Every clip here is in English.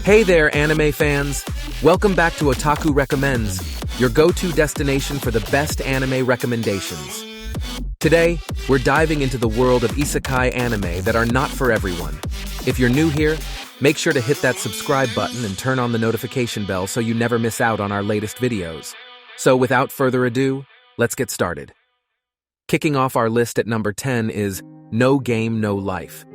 Hey there, anime fans! Welcome back to Otaku Recommends, your go-to destination for the best anime recommendations. Today, we're diving into the world of Isekai Anime that are not for everyone. If you're new here, make sure to hit that subscribe button and turn on the notification bell so you never miss out on our latest videos. So without further ado, let's get started. Kicking off our list at number 10 is No Game, No Life.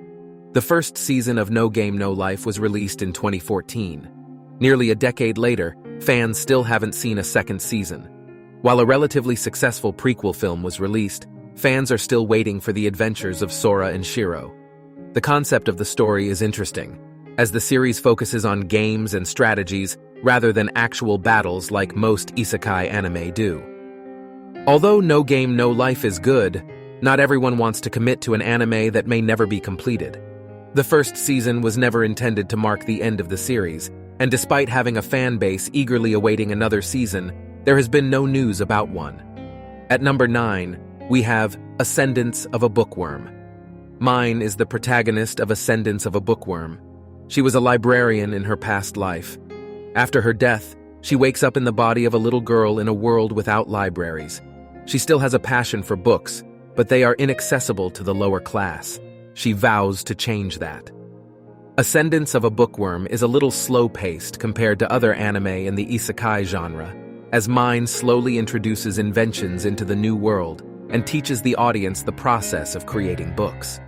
The first season of No Game, No Life was released in 2014. Nearly a decade later, fans still haven't seen a second season. While a relatively successful prequel film was released, fans are still waiting for the adventures of Sora and Shiro. The concept of the story is interesting, as the series focuses on games and strategies rather than actual battles like most isekai anime do. Although No Game, No Life is good, not everyone wants to commit to an anime that may never be completed. The first season was never intended to mark the end of the series, and despite having a fan base eagerly awaiting another season, there has been no news about one. At number 9, we have Ascendance of a Bookworm. Mine is the protagonist of Ascendance of a Bookworm. She was a librarian in her past life. After her death, she wakes up in the body of a little girl in a world without libraries. She still has a passion for books, but they are inaccessible to the lower class. She vows to change that. Ascendance of a Bookworm is a little slow-paced compared to other anime in the isekai genre, as Mine slowly introduces inventions into the new world and teaches the audience the process of creating books.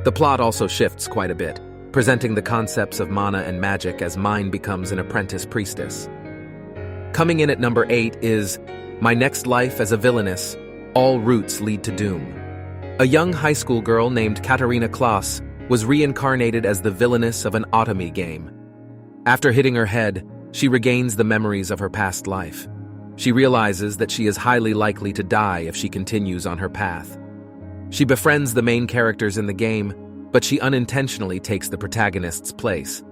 The plot also shifts quite a bit, presenting the concepts of mana and magic as Mine becomes an apprentice priestess. Coming in at number 8 is My Next Life as a Villainess, All Routes Lead to Doom. A young high school girl named Katarina Klaas was reincarnated as the villainess of an Otome game. After hitting her head, she regains the memories of her past life. She realizes that she is highly likely to die if she continues on her path. She befriends the main characters in the game, but she unintentionally takes the protagonist's place.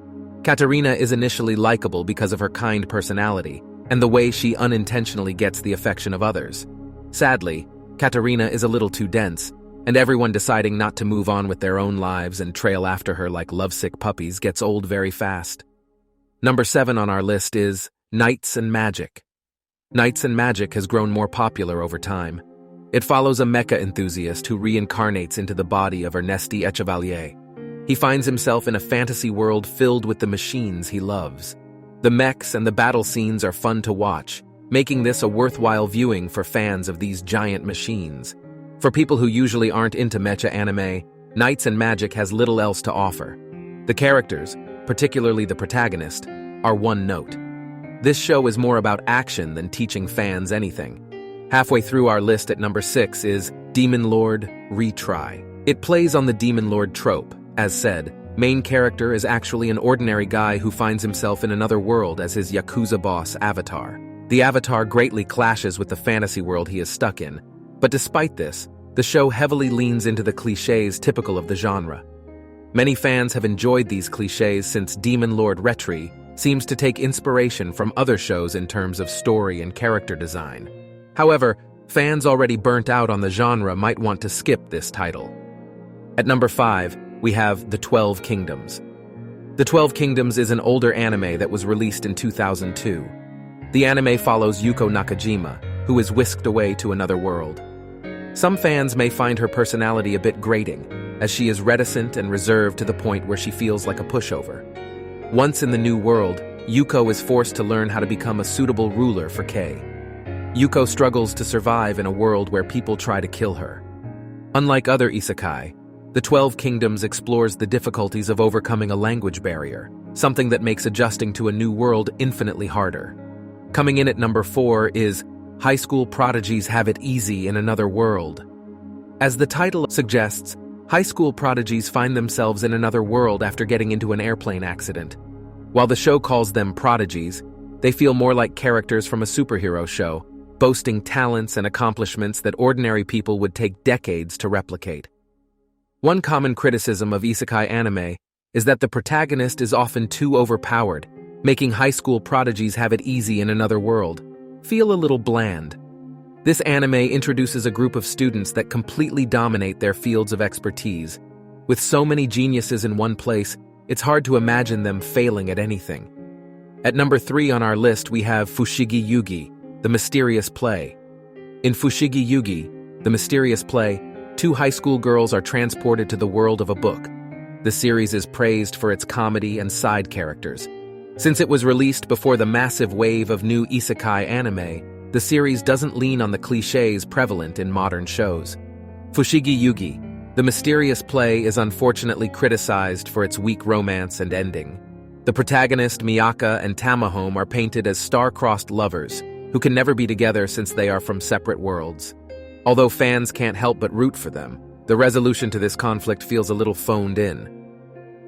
Katarina is initially likable because of her kind personality and the way she unintentionally gets the affection of others. Sadly, Katarina is a little too dense, and everyone deciding not to move on with their own lives and trail after her like lovesick puppies gets old very fast. Number 7 on our list is Knights and Magic. Knights and Magic has grown more popular over time. It follows a mecha enthusiast who reincarnates into the body of Ernesti Echevalier. He finds himself in a fantasy world filled with the machines he loves. The mechs and the battle scenes are fun to watch, making this a worthwhile viewing for fans of these giant machines. For people who usually aren't into mecha anime, Knights and Magic has little else to offer. The characters, particularly the protagonist, are one note. This show is more about action than teaching fans anything. Halfway through our list at number 6 is Demon Lord Retry. It plays on the Demon Lord trope. As said, main character is actually an ordinary guy who finds himself in another world as his Yakuza boss Avatar. The Avatar greatly clashes with the fantasy world he is stuck in, but despite this, the show heavily leans into the cliches typical of the genre. Many fans have enjoyed these cliches since Demon Lord Retry seems to take inspiration from other shows in terms of story and character design. However, fans already burnt out on the genre might want to skip this title. At number 5, we have The 12 Kingdoms. The 12 Kingdoms is an older anime that was released in 2002. The anime follows Yuko Nakajima, who is whisked away to another world. Some fans may find her personality a bit grating, as she is reticent and reserved to the point where she feels like a pushover. Once in the new world, Yuko is forced to learn how to become a suitable ruler for Kei. Yuko struggles to survive in a world where people try to kill her. Unlike other isekai, The 12 Kingdoms explores the difficulties of overcoming a language barrier, something that makes adjusting to a new world infinitely harder. Coming in at number 4 is High School Prodigies Have It Easy in Another World. As the title suggests, high school prodigies find themselves in another world after getting into an airplane accident. While the show calls them prodigies, they feel more like characters from a superhero show, boasting talents and accomplishments that ordinary people would take decades to replicate. One common criticism of isekai anime is that the protagonist is often too overpowered, making high school prodigies have it easy in another world feel a little bland. This anime introduces a group of students that completely dominate their fields of expertise. With so many geniuses in one place, It's hard to imagine them failing at anything. At number 3 on our list, we have Fushigi Yugi, the mysterious play. In Fushigi Yugi, the mysterious play, 2 high school girls are transported to the world of a book. The series is praised for its comedy and side characters. Since it was released before the massive wave of new Isekai anime, the series doesn't lean on the clichés prevalent in modern shows. Fushigi Yugi, the mysterious play, is unfortunately criticized for its weak romance and ending. The protagonist Miyaka and Tamahome are painted as star-crossed lovers who can never be together since they are from separate worlds. Although fans can't help but root for them, the resolution to this conflict feels a little phoned in.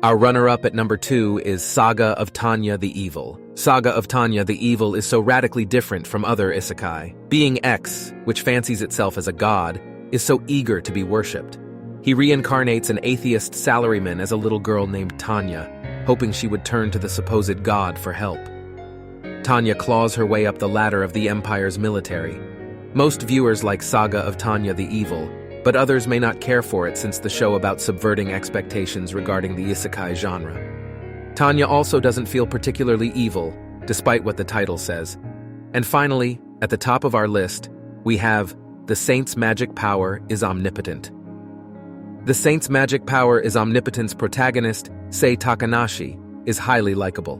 Our runner-up at number 2 is Saga of Tanya the Evil. Saga of Tanya the Evil is so radically different from other isekai. Being X, which fancies itself as a god, is so eager to be worshipped. He reincarnates an atheist salaryman as a little girl named Tanya, hoping she would turn to the supposed god for help. Tanya claws her way up the ladder of the Empire's military. Most viewers like Saga of Tanya the Evil, but others may not care for it since the show about subverting expectations regarding the isekai genre. Tanya also doesn't feel particularly evil, despite what the title says. And finally, at the top of our list, we have The Saint's Magic Power is Omnipotent. The Saint's Magic Power is Omnipotent's protagonist, Sei Takanashi, is highly likable.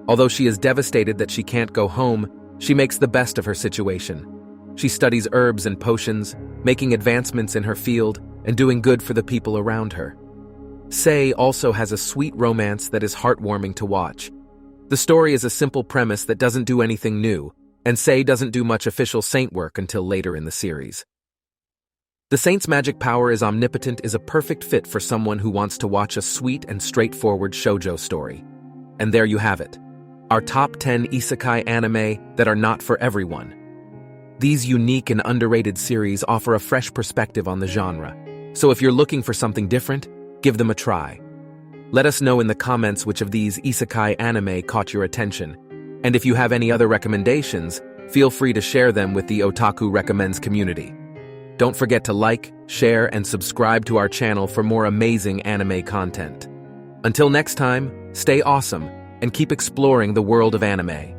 Although she is devastated that she can't go home, she makes the best of her situation. She studies herbs and potions, making advancements in her field and doing good for the people around her. Sei also has a sweet romance that is heartwarming to watch. The story is a simple premise that doesn't do anything new, and Sei doesn't do much official saint work until later in the series. The Saint's Magic Power is Omnipotent is a perfect fit for someone who wants to watch a sweet and straightforward shoujo story. And there you have it, our top 10 isekai anime that are not for everyone. These unique and underrated series offer a fresh perspective on the genre, so if you're looking for something different, give them a try. Let us know in the comments which of these isekai anime caught your attention, and if you have any other recommendations, feel free to share them with the Otaku Recommends community. Don't forget to like, share, and subscribe to our channel for more amazing anime content. Until next time, stay awesome and keep exploring the world of anime.